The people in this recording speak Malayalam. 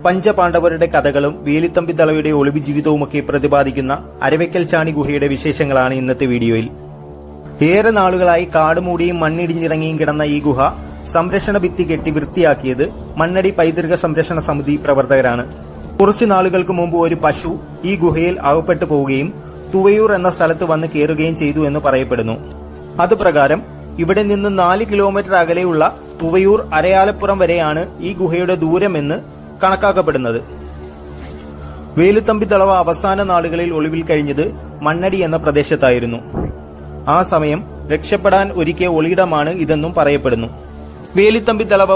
പഞ്ചപാണ്ഡവരുടെ കഥകളും വേലുത്തമ്പി ദളവയുടെ ഒളിവ് ജീവിതവുമൊക്കെ പ്രതിപാദിക്കുന്ന അരവയ്ക്കൽ ചാണി ഗുഹയുടെ വിശേഷങ്ങളാണ് ഇന്നത്തെ വീഡിയോയിൽ. ഏറെ നാളുകളായി കാടുമൂടിയും മണ്ണിടിഞ്ഞിറങ്ങിയും കിടന്ന ഈ ഗുഹ സംരക്ഷണ ഭിത്തി കെട്ടി വൃത്തിയാക്കിയത് മണ്ണടി പൈതൃക സംരക്ഷണ സമിതി പ്രവർത്തകരാണ്. കുറച്ചു നാളുകൾക്ക് മുമ്പ് ഒരു പശു ഈ ഗുഹയിൽ അകപ്പെട്ടു പോവുകയും തുവയൂർ എന്ന സ്ഥലത്ത് വന്ന് കയറുകയും ചെയ്തു എന്ന് പറയപ്പെടുന്നു. അതുപ്രകാരം ഇവിടെ നിന്ന് 4 കിലോമീറ്റർ അകലെയുള്ള തുവയൂർ അരയാലപ്പുറം വരെയാണ് ഈ ഗുഹയുടെ ദൂരമെന്ന് കണക്കാക്കപ്പെടുന്നത്. വേലുത്തമ്പി ദളവ അവസാന നാളുകളിൽ ഒളിവിൽ കഴിഞ്ഞത് മണ്ണടി എന്ന പ്രദേശത്തായിരുന്നു. ആ സമയം രക്ഷപ്പെടാൻ ഒരുക്കിയ ഒളിയിടമാണ് ഇതെന്നും പറയപ്പെടുന്നു. വേലുത്തമ്പി ദളവ